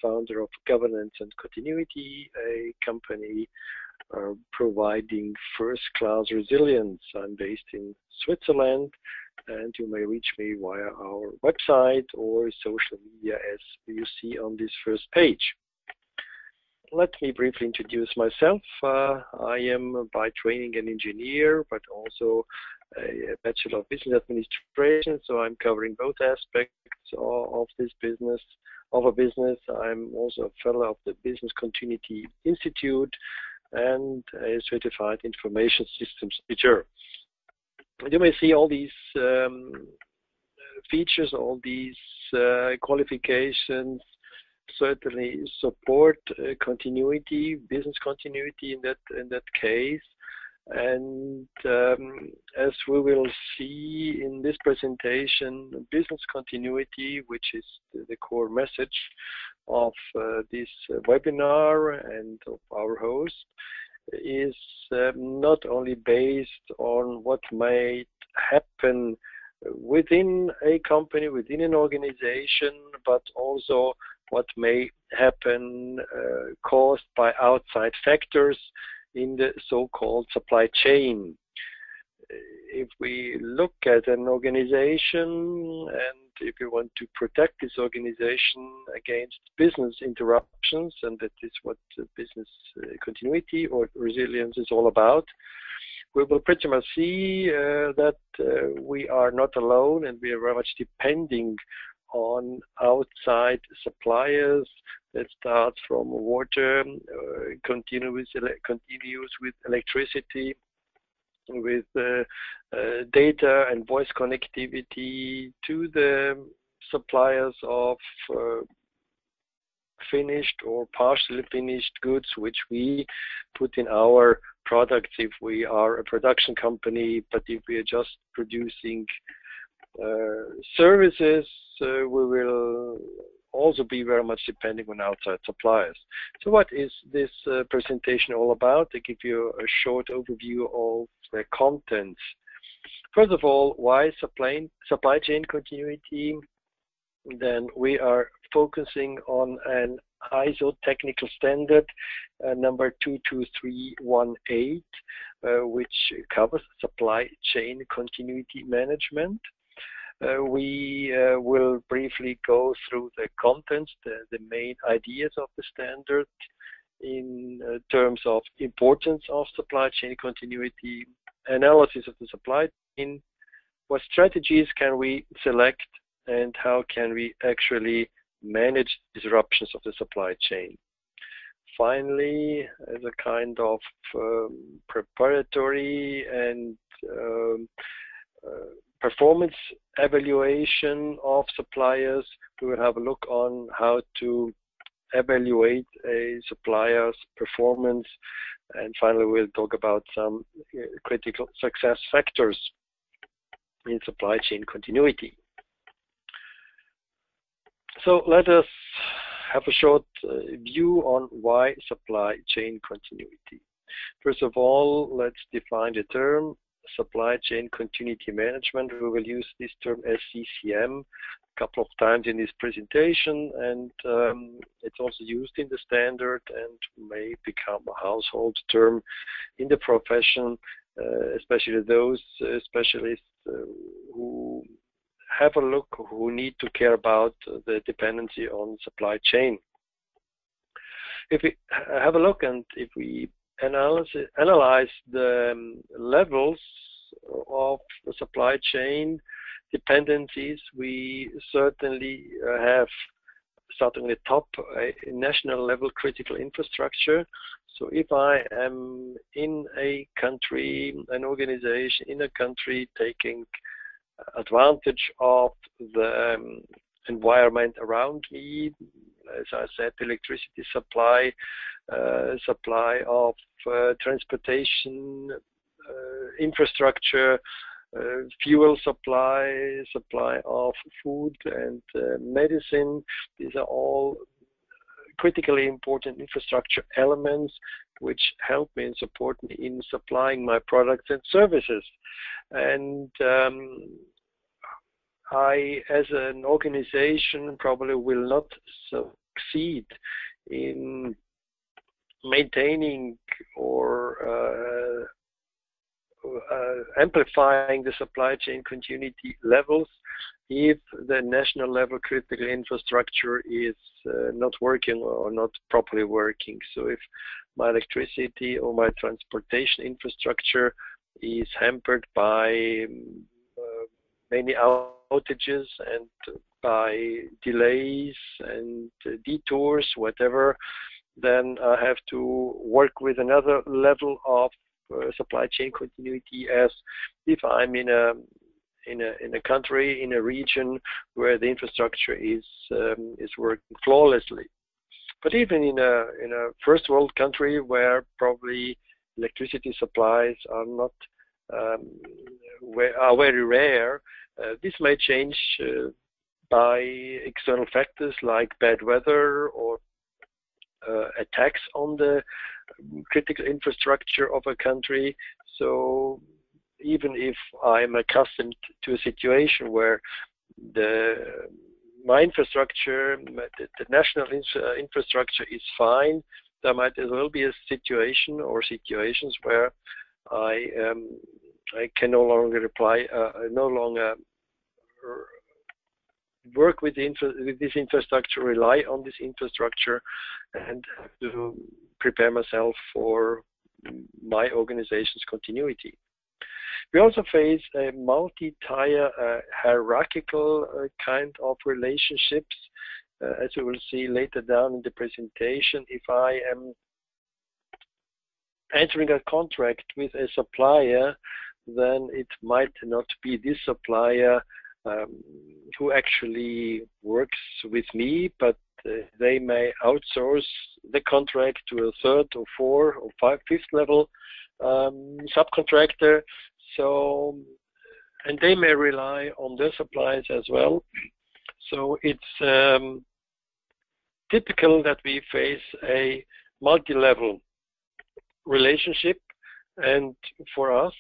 founder of Governance and Continuity, a company providing first-class resilience. I'm based in Switzerland, and you may reach me via our website or social media as you see on this first page. Let me briefly introduce myself. I am by training an engineer, but also a Bachelor of Business Administration, so I'm covering both aspects of this business, of a business. I'm also a fellow of the Business Continuity Institute and a certified information systems teacher. You may see all these features, all these qualifications certainly support continuity, business continuity in that case. And as we will see in this presentation, business continuity, which is the core message of this webinar and of our host, is not only based on what might happen within a company, within an organization, but also what may happen caused by outside factors in the so-called supply chain. If we look at an organization and if you want to protect this organization against business interruptions, and that is what business continuity or resilience is all about, we will pretty much see that we are not alone, and we are very much depending on outside suppliers. That starts from water, continues with electricity, with data and voice connectivity, to the suppliers of finished or partially finished goods, which we put in our products if we are a production company. But if we are just producing services, we will also be very much depending on outside suppliers. So what is this presentation all about? To give you a short overview of the contents. First of all, why supply chain continuity? Then we are focusing on an ISO technical standard number 22318, which covers supply chain continuity management. We will briefly go through the contents, the main ideas of the standard in terms of importance of supply chain continuity, analysis of the supply chain, what strategies can we select, and how can we actually manage disruptions of the supply chain. Finally, as a kind of preparatory and performance evaluation of suppliers, we will have a look on how to evaluate a supplier's performance, and finally we'll talk about some critical success factors in supply chain continuity. So let us have a short view on why supply chain continuity. First of all, let's define the term supply chain continuity management. We will use this term SCCM a couple of times in this presentation, and it's also used in the standard and may become a household term in the profession, especially those specialists who have a look, who need to care about the dependency on supply chain. If we have a look and if we analyze the levels of the supply chain dependencies, we certainly have, starting at the top, a national level critical infrastructure. So if I am in a country, an organization in a country taking advantage of the environment around me, as I said, electricity supply, supply of transportation, infrastructure, fuel supply, supply of food and medicine. These are all critically important infrastructure elements which help me and support me in supplying my products and services. And I, as an organization, probably will not succeed in maintaining or amplifying the supply chain continuity levels if the national level critical infrastructure is not working or not properly working. So if my electricity or my transportation infrastructure is hampered by many outages and by delays and detours, whatever, then I have to work with another level of supply chain continuity, as if I'm in a country, in a region where the infrastructure is working flawlessly. But even in a first world country where probably electricity supplies are not are very rare, this may change by external factors like bad weather or attacks on the critical infrastructure of a country. So even if I'm accustomed to a situation where my infrastructure, the national infrastructure is fine, there might as well be a situation or situations where I can no longer work with this infrastructure, rely on this infrastructure, and have to prepare myself for my organization's continuity. We also face a multi-tier hierarchical kind of relationships, as we will see later down in the presentation. If I am entering a contract with a supplier, then it might not be this supplier who actually works with me, but they may outsource the contract to a third or fourth or fifth level subcontractor. So, and they may rely on their suppliers as well. So it's typical that we face a multi-level relationship, and for us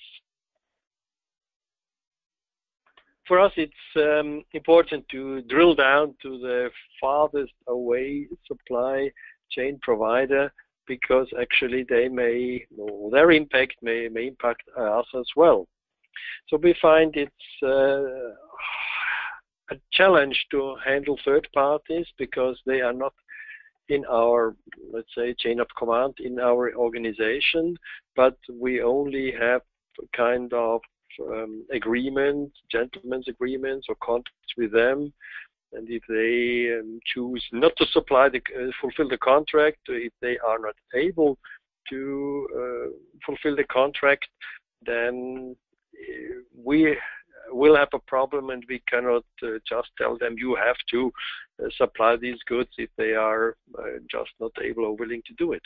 it's important to drill down to the farthest away supply chain provider, because actually they may, or their impact may impact us as well. So we find it's a challenge to handle third parties because they are not in our, let's say, chain of command in our organization, but we only have kind of agreements, gentlemen's agreements or contracts with them, and if they choose not to fulfill the contract, if they are not able to fulfill the contract, then we will have a problem, and we cannot just tell them you have to supply these goods if they are just not able or willing to do it.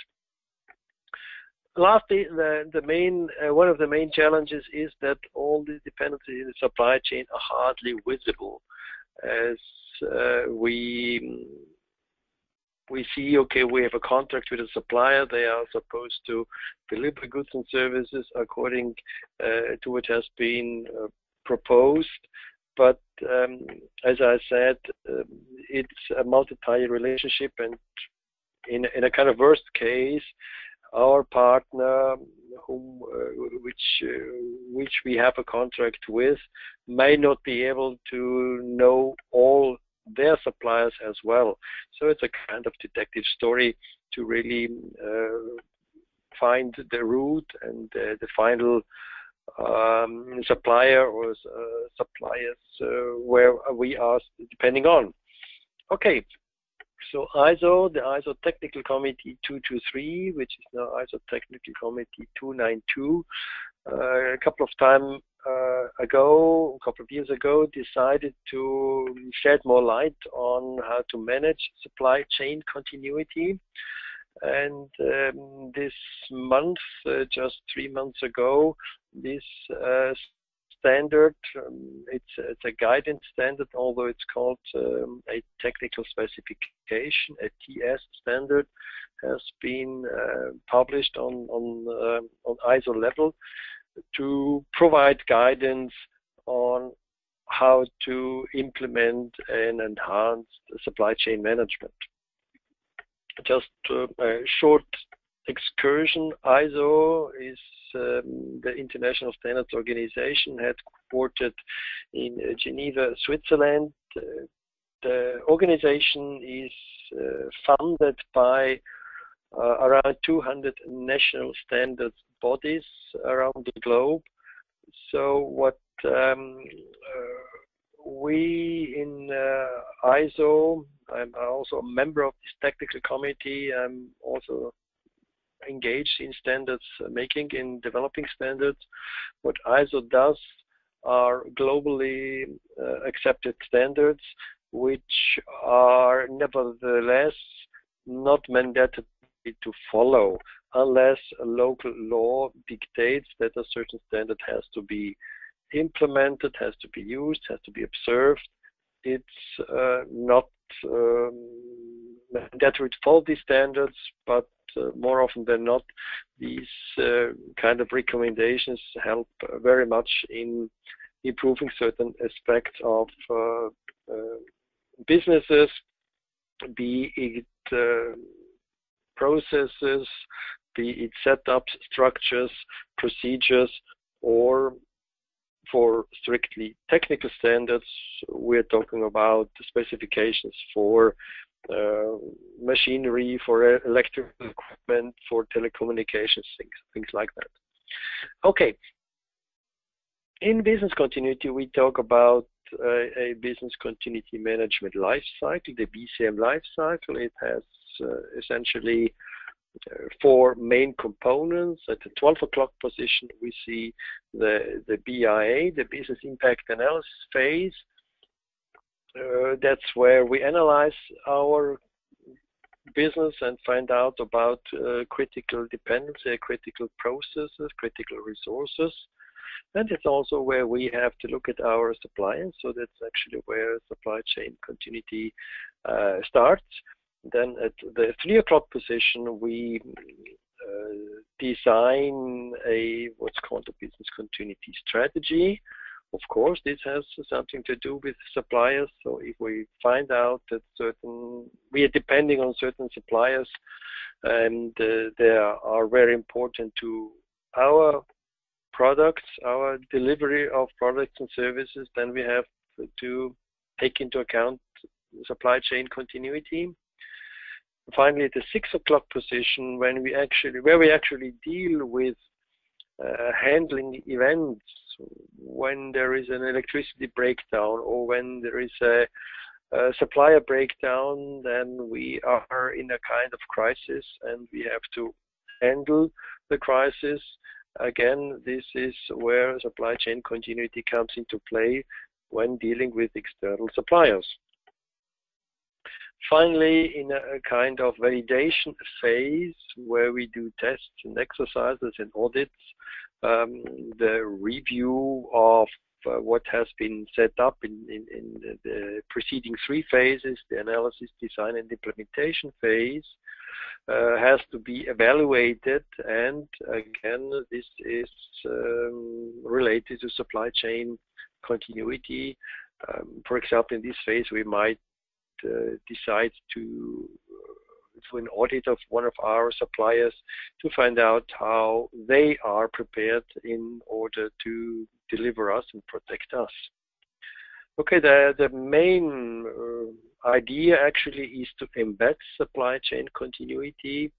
Lastly, one of the main challenges is that all the dependencies in the supply chain are hardly visible, as we see, okay, we have a contract with a supplier, they are supposed to deliver goods and services according to what has been proposed, but as I said, it's a multi-tier relationship, and in a kind of worst case, our partner, which we have a contract with, may not be able to know all their suppliers as well. So it's a kind of detective story to really find the route and the final supplier or suppliers where we are depending on. Okay. So the ISO Technical Committee 223, which is now ISO Technical Committee 292, a couple of years ago, decided to shed more light on how to manage supply chain continuity. And this month, just 3 months ago, this standard, it's a guidance standard, although it's called a technical specification, a TS standard, has been published on ISO level to provide guidance on how to implement and enhance supply chain management. just a short excursion. ISO is the International Standards Organization, headquartered in Geneva, Switzerland. The organization is funded by around 200 national standards bodies around the globe. So what we in ISO, I'm also a member of this technical committee. I'm also engaged in standards making, in developing standards. What ISO does are globally accepted standards, which are nevertheless not mandatory to follow unless a local law dictates that a certain standard has to be implemented, has to be used, has to be observed. It's not mandatory to follow these standards, but more often than not, these kind of recommendations help very much in improving certain aspects of businesses, be it processes, be it setups, structures, procedures, or for strictly technical standards, we're talking about specifications for machinery, for electrical equipment, for telecommunications, things like that. Okay. In business continuity, we talk about a business continuity management life cycle, the BCM life cycle. It has essentially four main components. At the 12 o'clock position, we see the BIA, the business impact analysis phase. That's where we analyze our business and find out about critical dependency, critical processes, critical resources. And it's also where we have to look at our suppliers. So that's actually where supply chain continuity starts. Then at the 3 o'clock position, we design what's called a business continuity strategy. Of course, this has something to do with suppliers. So if we find out that we are depending on certain suppliers and they are very important to our products, our delivery of products and services, then we have to take into account supply chain continuity. Finally, at the 6 o'clock position, where we actually deal with handling events, when there is an electricity breakdown or when there is a supplier breakdown, then we are in a kind of crisis and we have to handle the crisis. Again, this is where supply chain continuity comes into play when dealing with external suppliers. Finally, in a kind of validation phase where we do tests and exercises and audits, the review of what has been set up in the preceding three phases, the analysis, design, and implementation phase, has to be evaluated. And again, this is related to supply chain continuity. For example, in this phase, we might decide to an audit of one of our suppliers to find out how they are prepared in order to deliver us and protect us. Okay, the main idea actually is to embed supply chain continuity,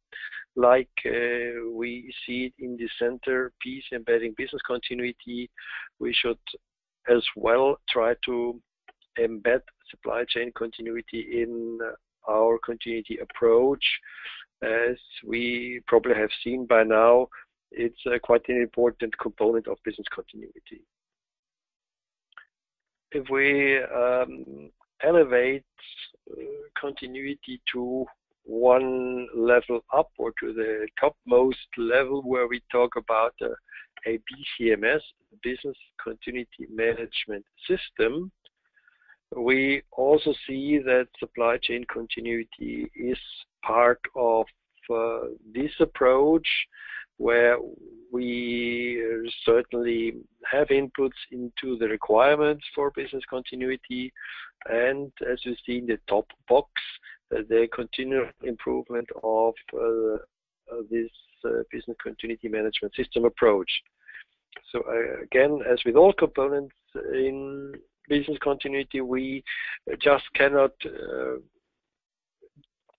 like we see it in the centerpiece, embedding business continuity. We should as well try to embed supply chain continuity in our continuity approach. As we probably have seen by now, it's quite an important component of business continuity. If we elevate continuity to one level up or to the topmost level where we talk about a BCMS, Business Continuity Management System, we also see that supply chain continuity is part of this approach, where we certainly have inputs into the requirements for business continuity. And as you see in the top box, the continual improvement of this business continuity management system approach. So again, as with all components in business continuity, we just cannot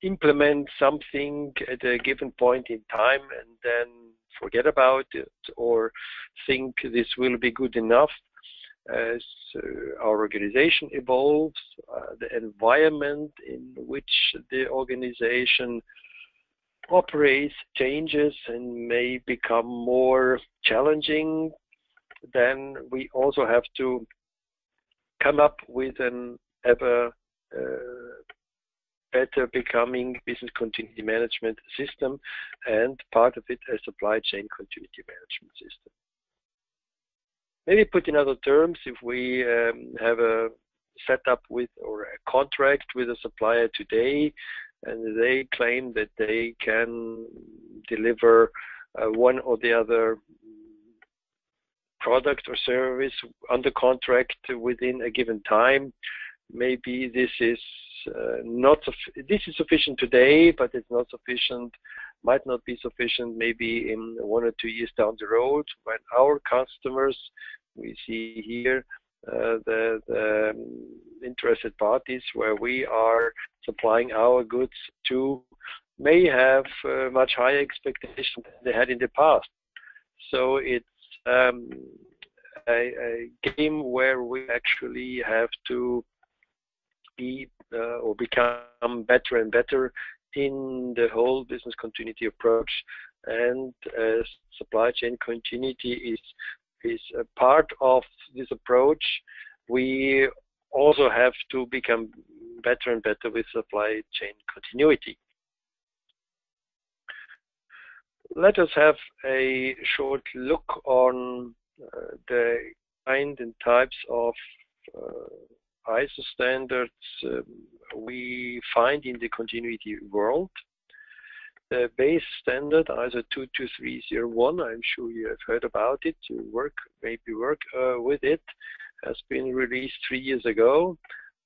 implement something at a given point in time and then forget about it or think this will be good enough. As our organization evolves, the environment in which the organization operates changes and may become more challenging, then we also have to come up with an ever better becoming business continuity management system, and part of it a supply chain continuity management system. Maybe put in other terms, if we have a setup with or a contract with a supplier today, and they claim that they can deliver one or the other product or service under contract within a given time, maybe this is this is sufficient today, but it's not sufficient, might not be sufficient maybe in 1 or 2 years down the road, when our customers, we see here the interested parties where we are supplying our goods to, may have much higher expectations than they had in the past. So it's a game where we actually have to be or become better and better in the whole business continuity approach, and supply chain continuity is a part of this approach. We also have to become better and better with supply chain continuity. Let us have a short look on the kind and types of ISO standards we find in the continuity world. The base standard, ISO 22301, I'm sure you have heard about it, you maybe work with it, has been released 3 years ago,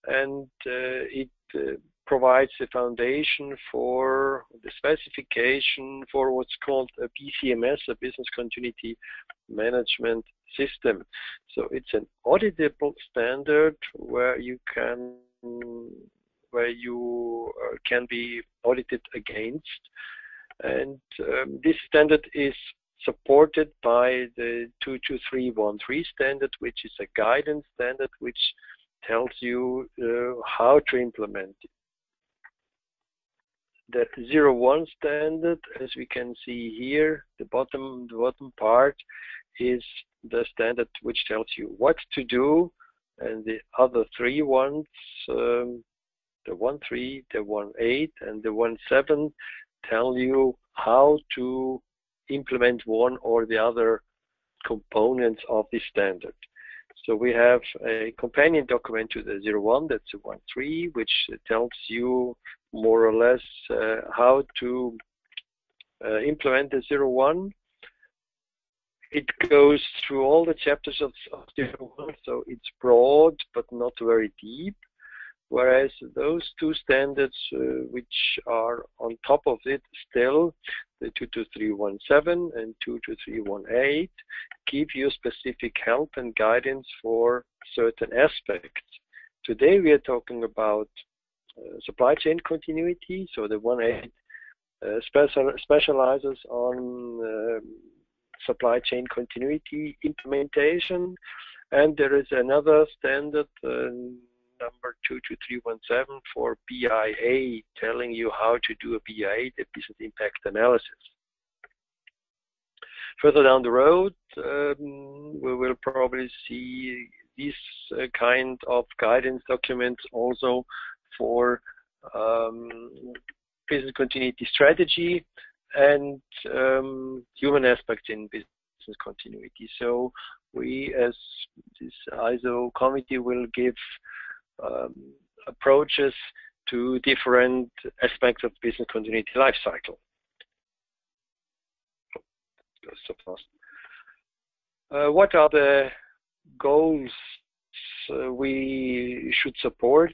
and it provides the foundation for the specification for what's called a BCMS, a Business Continuity Management System. So it's an auditable standard where you can be audited against, and this standard is supported by the 22313 standard, which is a guidance standard which tells you how to implement it. The 01 standard, as we can see here, the bottom part is the standard which tells you what to do, and the other 3 ones, the 13, the 18, and the 17, tell you how to implement one or the other components of the standard. So we have a companion document to the 01, that's the 13, which tells you more or less how to implement the 01. It goes through all the chapters of 01, so it's broad but not very deep. Whereas those 2 standards which are on top of it still, the 22317 and 22318, give you specific help and guidance for certain aspects. Today we are talking about supply chain continuity, so the 18 specializes on supply chain continuity implementation, and there is another standard number 22317 for BIA, telling you how to do a BIA, the business impact analysis. Further down the road, we will probably see this kind of guidance documents also for business continuity strategy and human aspects in business continuity. So we, as this ISO committee, will give approaches to different aspects of business continuity life cycle. So fast. What are the goals we should support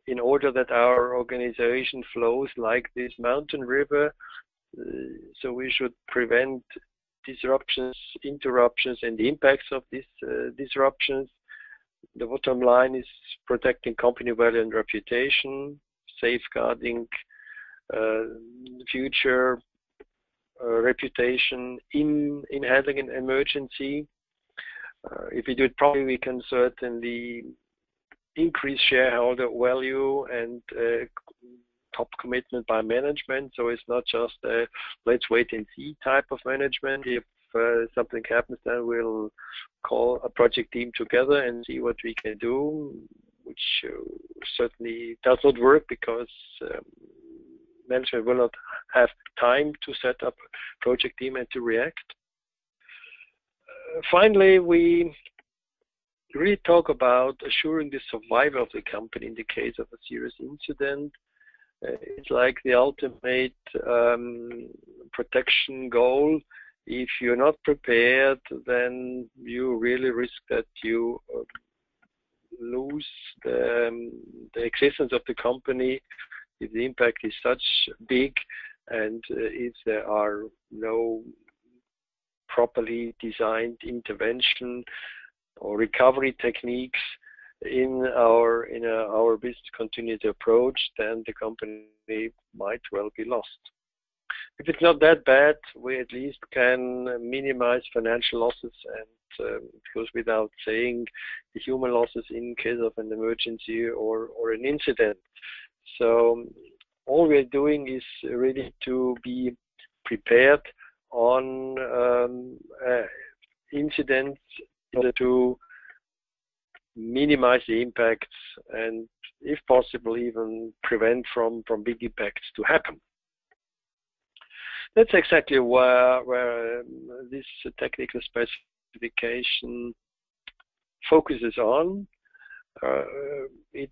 in order that our organization flows like this mountain river. So we should prevent disruptions, interruptions, and the impacts of these disruptions. The bottom line is protecting company value and reputation, safeguarding future reputation in handling an emergency. If we do it properly, we can certainly increase shareholder value and top commitment by management. So it's not just a let's wait and see type of management. If something happens, then we'll call a project team together and see what we can do, which certainly does not work because management will not have time to set up a project team and to react. Finally, we really talk about assuring the survival of the company in the case of a serious incident. It's like the ultimate protection goal. If you're not prepared, then you really risk that you lose the existence of the company if the impact is such big and if there are no properly designed intervention or recovery techniques in our business continuity approach, then the company might well be lost. If it's not that bad, we at least can minimize financial losses, and it goes without saying the human losses in case of an emergency or an incident. So all we're doing is really to be prepared on incidents in order to minimize the impacts and, if possible, even prevent from big impacts to happen. That's exactly where this technical specification focuses on. It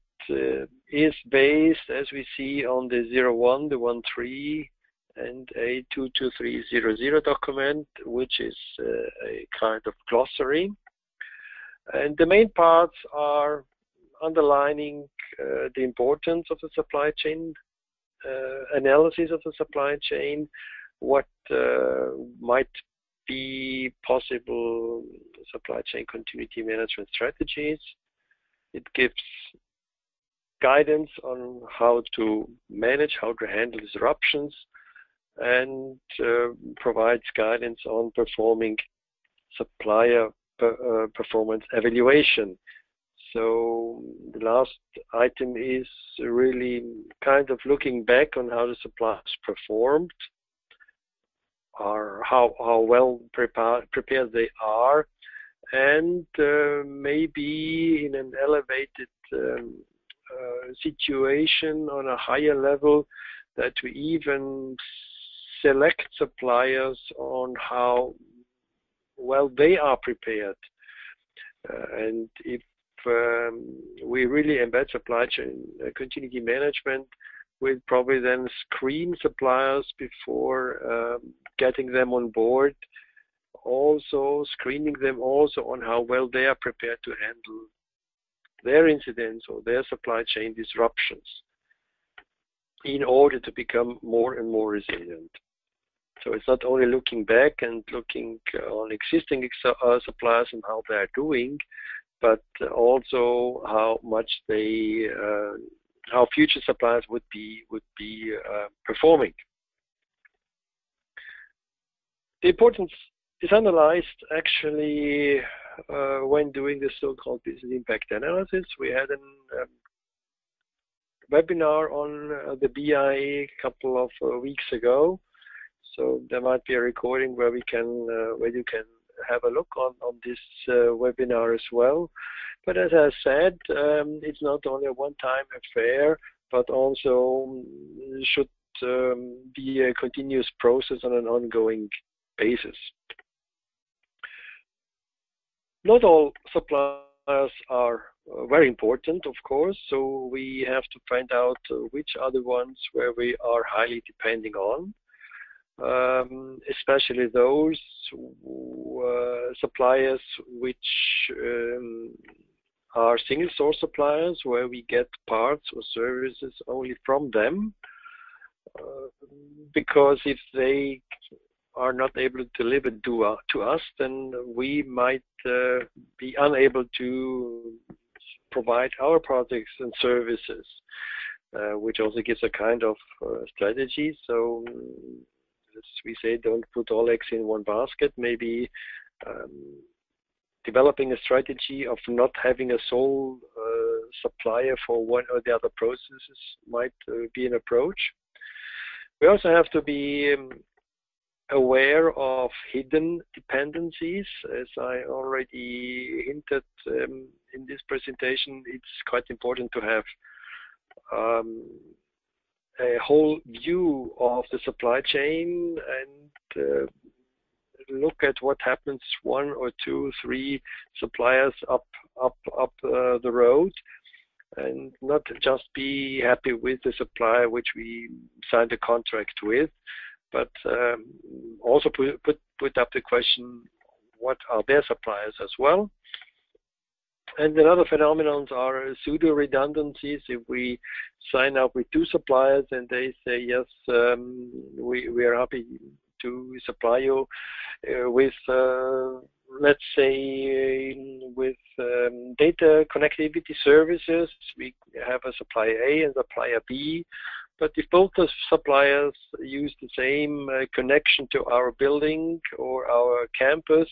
is based, as we see, on the 01, the 13, and a 22300 document, which is a kind of glossary. And the main parts are underlining the importance of the supply chain, analysis of the supply chain, what might be possible supply chain continuity management strategies. It gives guidance on how to manage, how to handle disruptions, and provides guidance on performing supplier performance evaluation. So the last item is really kind of looking back on how the suppliers performed, or how well prepared they are, and maybe in an elevated situation on a higher level, that we even select suppliers on how well they are prepared. And if we really embed supply chain continuity management, we'll probably then screen suppliers before getting them on board, also screening them also on how well they are prepared to handle their incidents or their supply chain disruptions in order to become more and more resilient. So it's not only looking back and looking on existing suppliers and how they are doing, but also how much they, how future suppliers would be performing. The importance is analyzed actually when doing the so-called business impact analysis. We had a webinar on the BI a couple of weeks ago, so there might be a recording where you can have a look on this webinar as well. But as I said, it's not only a one-time affair, but also should be a continuous process on an ongoing basis. Not all suppliers are very important, of course, so we have to find out which are the ones where we are highly depending on, especially those suppliers which are single source suppliers where we get parts or services only from them, because if they are not able to deliver to us, then we might be unable to provide our products and services, which also gives a kind of strategy. So as we say, don't put all eggs in one basket. Maybe developing a strategy of not having a sole supplier for one or the other processes might be an approach. We also have to be aware of hidden dependencies. As I already hinted in this presentation, it's quite important to have a whole view of the supply chain and look at what happens 1 or 2, 3 suppliers up the road, and not just be happy with the supplier which we signed a contract with, but also put up the question, what are their suppliers as well? And another phenomenon are pseudo redundancies. If we sign up with 2 suppliers and they say yes, we are happy to supply you with let's say with data connectivity services, we have a supplier A and supplier B. But if both the suppliers use the same connection to our building or our campus,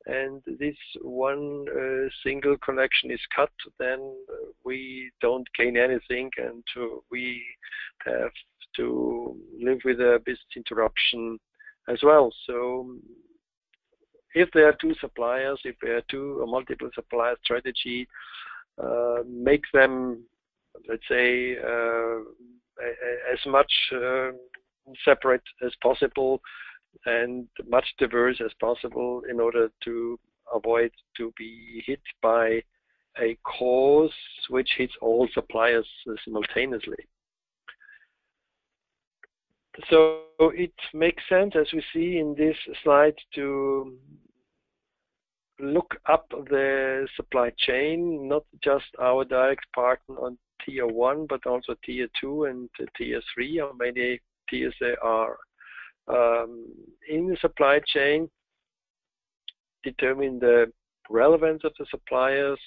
and this one single connection is cut, then we don't gain anything, and we have to live with a business interruption as well. So if there are 2 suppliers, if there are 2 or multiple supplier strategy, make them, let's say, as much separate as possible and much diverse as possible in order to avoid to be hit by a cause which hits all suppliers simultaneously. So it makes sense, as we see in this slide, to look up the supply chain, not just our direct partner on tier 1, but also tier 2 and tier 3, how many tiers there are in the supply chain, determine the relevance of the suppliers,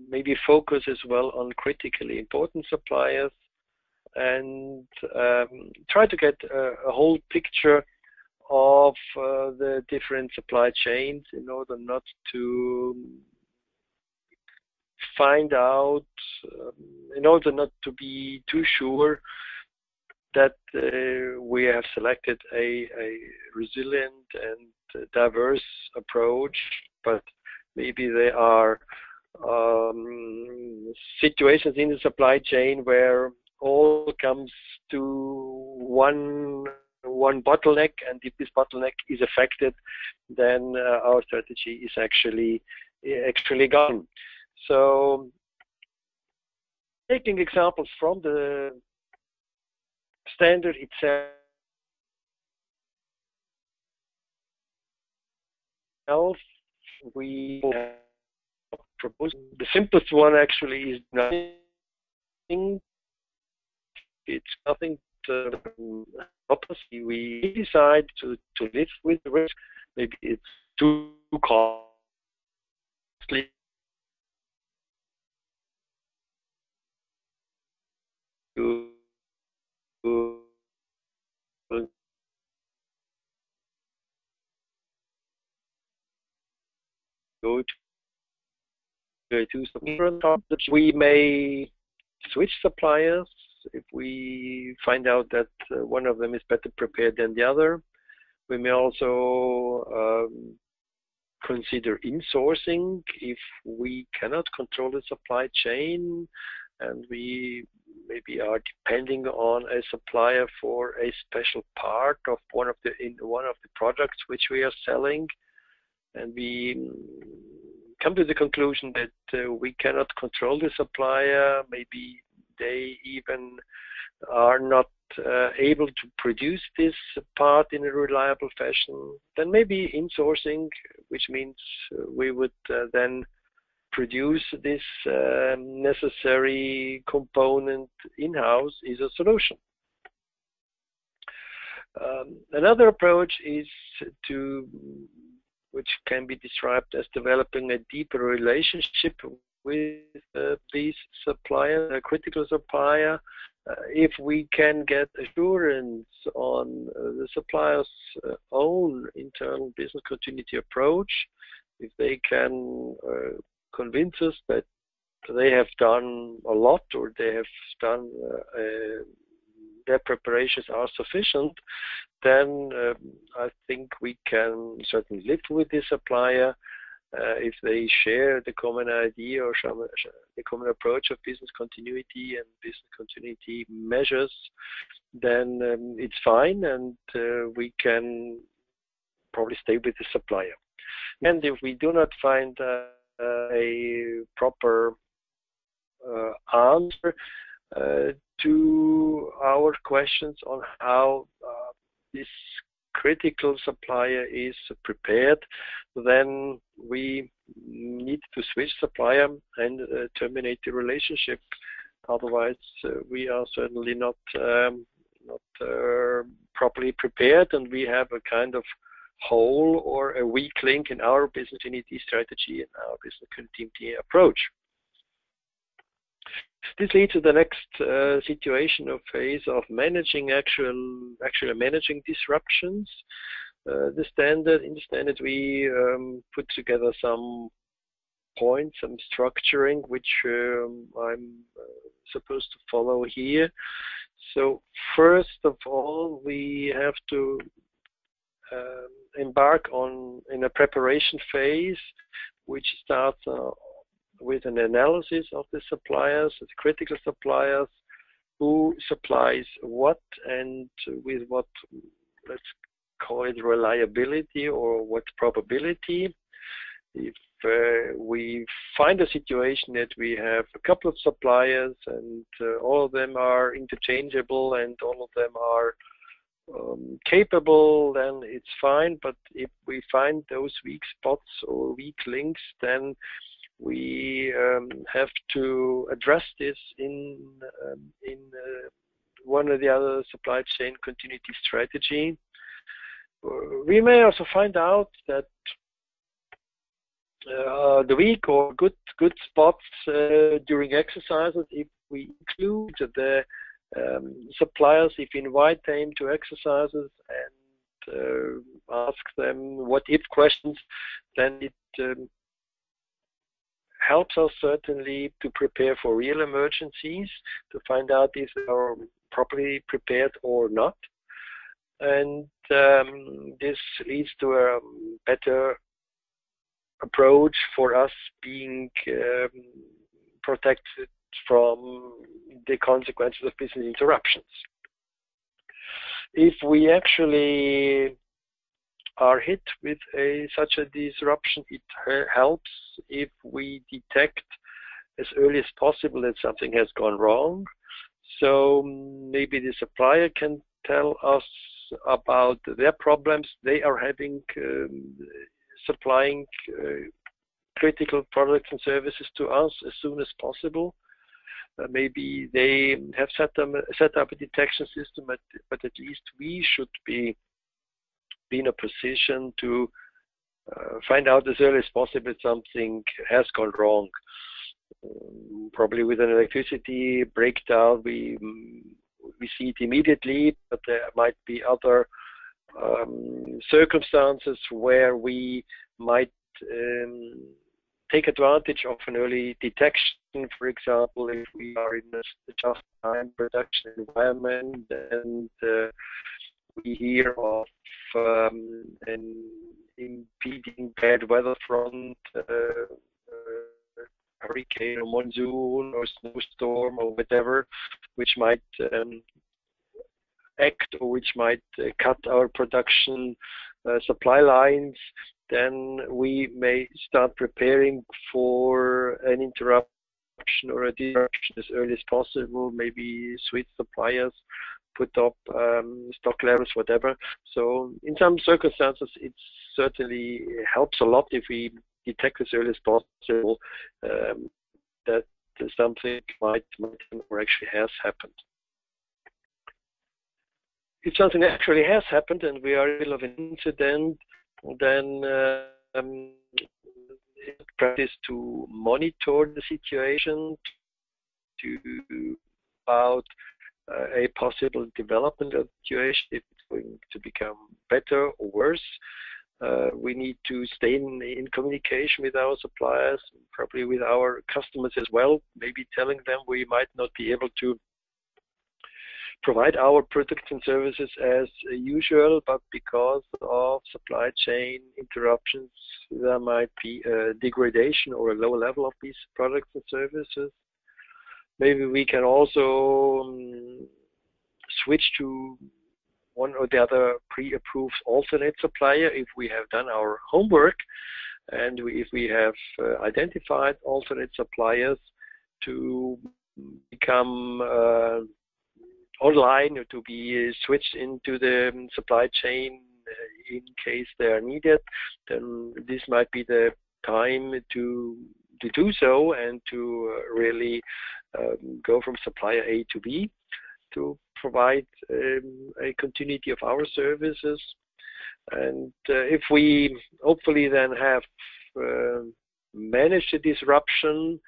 maybe focus as well on critically important suppliers, and try to get a whole picture of the different supply chains in order not to find out, in order not to be too sure that we have selected a resilient and diverse approach, but maybe there are situations in the supply chain where all comes to one bottleneck, and if this bottleneck is affected, then our strategy is actually gone. So, taking examples from the standard itself, we propose the simplest one actually is nothing. It's nothing opposite. We decide to live with the risk. Maybe it's too costly. To go to some different topics. We may switch suppliers if we find out that one of them is better prepared than the other. We may also consider insourcing if we cannot control the supply chain and we maybe are depending on a supplier for a special part of one of the products which we are selling, and we come to the conclusion that we cannot control the supplier. Maybe they even are not able to produce this part in a reliable fashion. Then maybe insourcing, which means we would then produce this necessary component in-house is a solution. Another approach is which can be described as developing a deeper relationship with these suppliers, a critical supplier. If we can get assurance on the supplier's own internal business continuity approach, if they can convince us that they have done a lot, or they have done their preparations are sufficient, then I think we can certainly live with the supplier. If they share the common idea or the common approach of business continuity and business continuity measures, then it's fine, and we can probably stay with the supplier. And if we do not find a proper answer to our questions on how this critical supplier is prepared, then we need to switch supplier and terminate the relationship. Otherwise, we are certainly not properly prepared, and we have a kind of hole or a weak link in our business continuity strategy and our business continuity approach. This leads to the next situation or phase of managing actually managing disruptions. In the standard we put together some points, some structuring, which I'm supposed to follow here. So first of all, we have to embark in a preparation phase, which starts with an analysis of the suppliers, the critical suppliers, who supplies what and with what, let's call it reliability or what probability. If we find a situation that we have a couple of suppliers and all of them are interchangeable and all of them are capable, then it's fine. But if we find those weak spots or weak links, then we have to address this in one or the other supply chain continuity strategy. We may also find out that the weak or good spots during exercises, if we include the suppliers, if we invite them to exercises and ask them what if questions, then it helps us certainly to prepare for real emergencies, to find out if they are properly prepared or not. And this leads to a better approach for us being protected from the consequences of business interruptions. If we actually are hit with such a disruption, it helps if we detect as early as possible that something has gone wrong. So maybe the supplier can tell us about their problems they are having supplying critical products and services to us as soon as possible. Maybe they have set up a detection system, but at least we should be in a position to find out as early as possible if something has gone wrong. Probably with an electricity breakdown, we see it immediately, but there might be other circumstances where we might take advantage of an early detection. For example, if we are in a just-time production environment and we hear of an impeding bad weather front, hurricane or monsoon or snowstorm or whatever, which might act or which might cut our production supply lines, then we may start preparing for an interruption or a disruption as early as possible, maybe switch suppliers, put up stock levels, whatever. So in some circumstances, it certainly helps a lot if we detect as early as possible that something might or actually has happened. If something actually has happened and we are in the middle of an incident, then practice to monitor the situation, to about a possible development of the situation, if it's going to become better or worse. We need to stay in communication with our suppliers, probably with our customers as well, maybe telling them we might not be able to provide our products and services as usual, but because of supply chain interruptions, there might be a degradation or a lower level of these products and services. Maybe we can also switch to one or the other pre-approved alternate supplier if we have done our homework, and if we have identified alternate suppliers to become online or to be switched into the supply chain in case they are needed, then this might be the time to do so and to really go from supplier A to B to provide a continuity of our services. And if we hopefully then have managed the disruption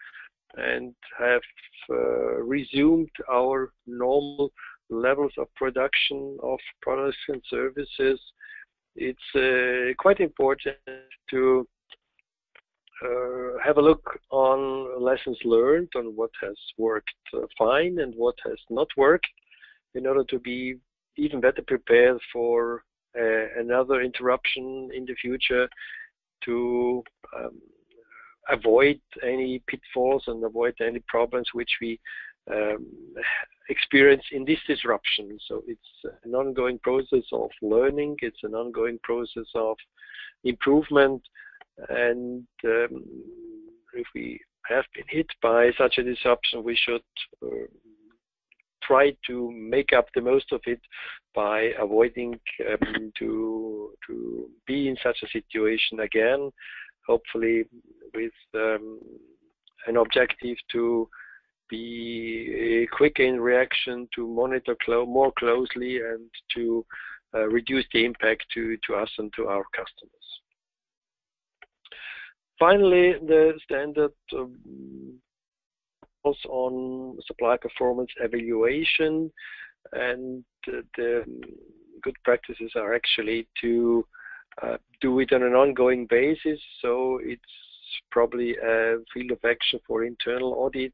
and have resumed our normal levels of production of products and services, it's quite important to have a look on lessons learned, on what has worked fine and what has not worked, in order to be even better prepared for another interruption in the future, to avoid any pitfalls and avoid any problems which we experience in this disruption. So it's an ongoing process of learning, it's an ongoing process of improvement, and if we have been hit by such a disruption, we should try to make up the most of it by avoiding to be in such a situation again, hopefully with an objective to be quick in reaction, to monitor more closely, and to reduce the impact to us and to our customers. Finally, the standard on supply performance evaluation, and the good practices are actually to do it on an ongoing basis. So it's probably a field of action for internal audit.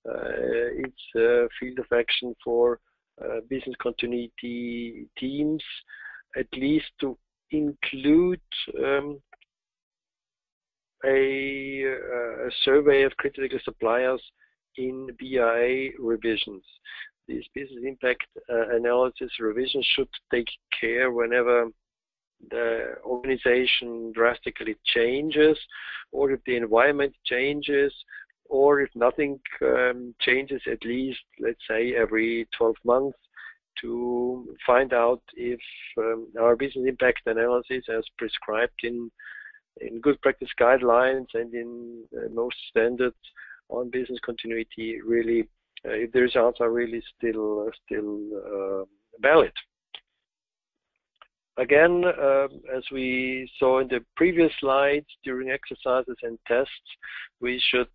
It's a field of action for business continuity teams, at least to include a survey of critical suppliers in BIA revisions. These business impact analysis revisions should take care whenever the organization drastically changes, or if the environment changes, or if nothing changes, at least, let's say, every 12 months, to find out if our business impact analysis, as prescribed in good practice guidelines and in most standards on business continuity, really, if the results are really still valid. Again, as we saw in the previous slides, during exercises and tests, we should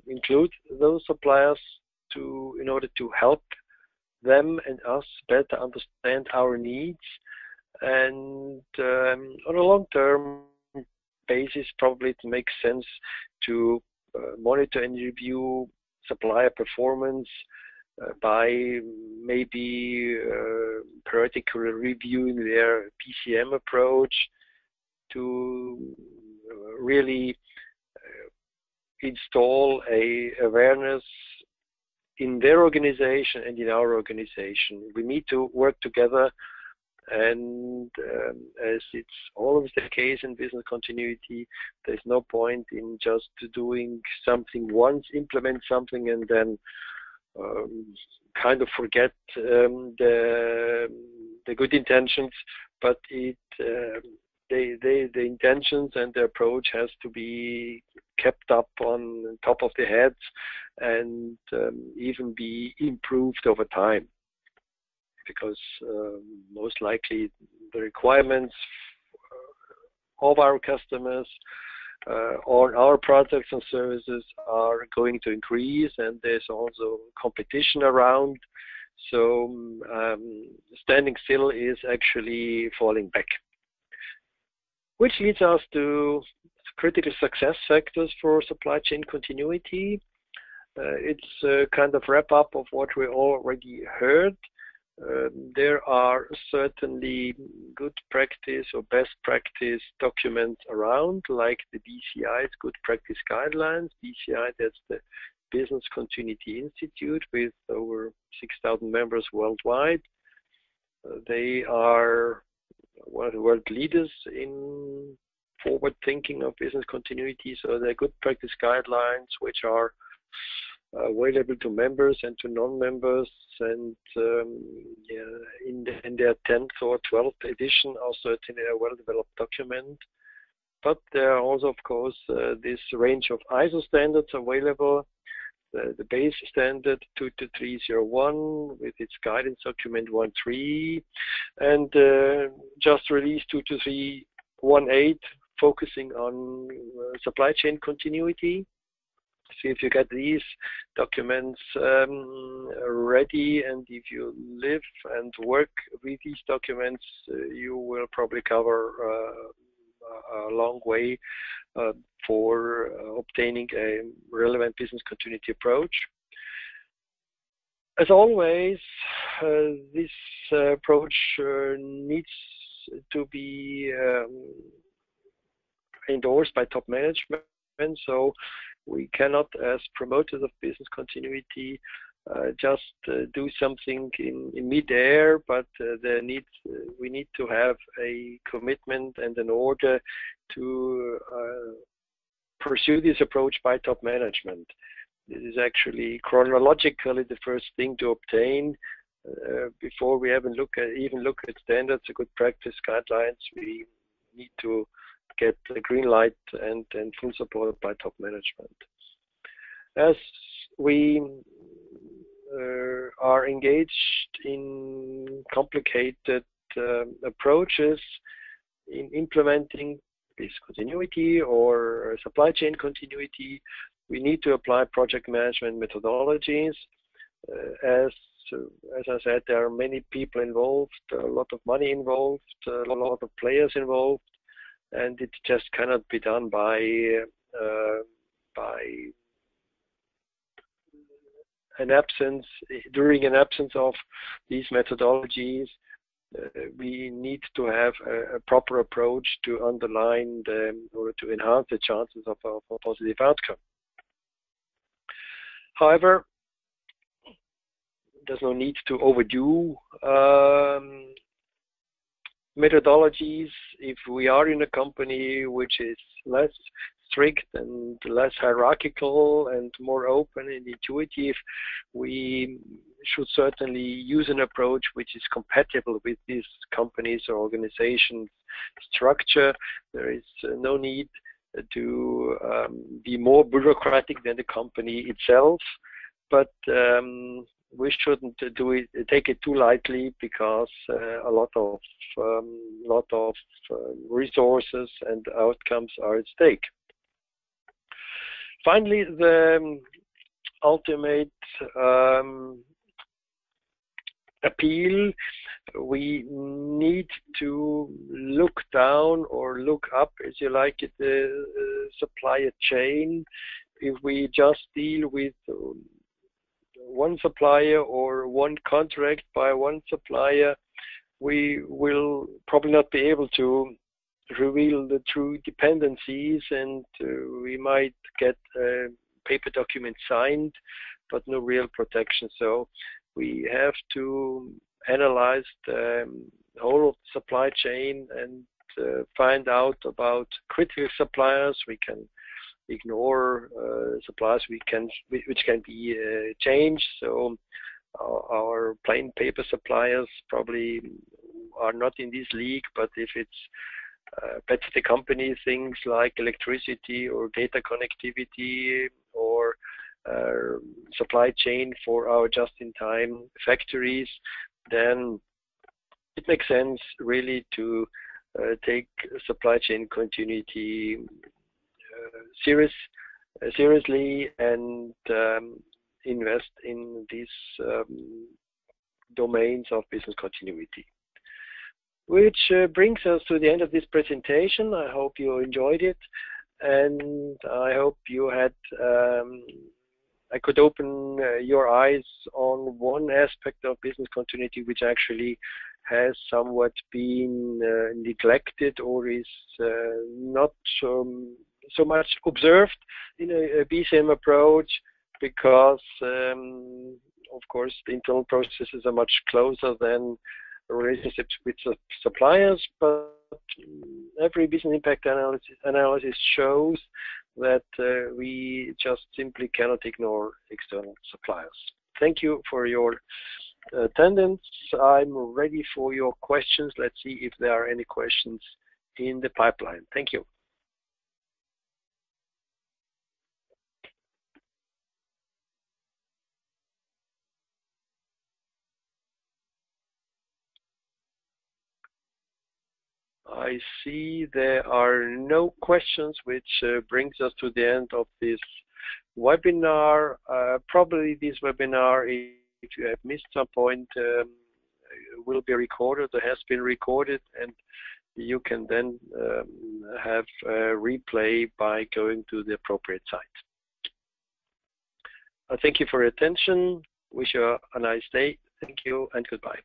include those suppliers in order to help them and us better understand our needs, and on a long-term basis, probably it makes sense to monitor and review supplier performance by maybe periodically reviewing their BCM approach, to really install a awareness in their organization and in our organization. We need to work together, and as it's always the case in business continuity, there's no point in just doing something once, implement something, and then kind of forget the good intentions, but it the intentions and the approach has to be kept up on top of the heads and even be improved over time, because most likely the requirements of our customers on our products and services are going to increase, and there's also competition around. So standing still is actually falling back. Which leads us to critical success factors for supply chain continuity. It's a kind of wrap up of what we already heard. There are certainly good practice or best practice documents around, like the BCI's Good Practice Guidelines. BCI, that's the Business Continuity Institute with over 6,000 members worldwide. They are one of the world leaders in forward thinking of business continuity, so they're good practice guidelines which are available to members and to non-members, and in their 10th or 12th edition are certainly a well-developed document. But there are also, of course, this range of ISO standards available. The base standard 22301 with its guidance document 1.3, and just released 22318 focusing on supply chain continuity. So if you get these documents ready, and if you live and work with these documents, you will probably cover a long way for obtaining a relevant business continuity approach. As always, this approach needs to be endorsed by top management, so we cannot, as promoters of business continuity, just do something in mid-air, but we need to have a commitment and an order to pursue this approach by top management. This is actually chronologically the first thing to obtain before we even look at standards or good practice guidelines. We need to get the green light and full support by top management. As we are engaged in complicated approaches in implementing business continuity or supply chain continuity, we need to apply project management methodologies. As I said, there are many people involved, a lot of money involved, a lot of players involved, and it just cannot be done during an absence of these methodologies. We need to have a proper approach to underline or to enhance the chances of a positive outcome. However, there's no need to overdo methodologies. If we are in a company which is less strict and less hierarchical and more open and intuitive, we should certainly use an approach which is compatible with this company's or organization's structure. There is no need to be more bureaucratic than the company itself, but we shouldn't take it too lightly, because a lot of resources and outcomes are at stake. Finally, the ultimate appeal: we need to look down or look up, as you like it, the supplier chain. If we just deal with one supplier or one contract by one supplier, we will probably not be able to reveal the true dependencies, and we might get a paper document signed but no real protection. So we have to analyze the whole of the supply chain and find out about critical suppliers. We can ignore suppliers which can be changed. So our plain paper suppliers probably are not in this league, but if it's better the company things like electricity or data connectivity or supply chain for our just-in-time factories, then it makes sense really to take supply chain continuity seriously and invest in these domains of business continuity. Which brings us to the end of this presentation. I hope you enjoyed it, and I hope you had I could open your eyes on one aspect of business continuity which actually has somewhat been neglected or is not so much observed in a BCM approach, because of course the internal processes are much closer than relationships with suppliers, but every business impact analysis shows that we just simply cannot ignore external suppliers. Thank you for your attendance. I'm ready for your questions. Let's see if there are any questions in the pipeline. Thank you. I see there are no questions, which brings us to the end of this webinar. Probably this webinar, if you have missed some point, will be recorded or has been recorded, and you can then have a replay by going to the appropriate site. I thank you for your attention. Wish you a nice day. Thank you and goodbye.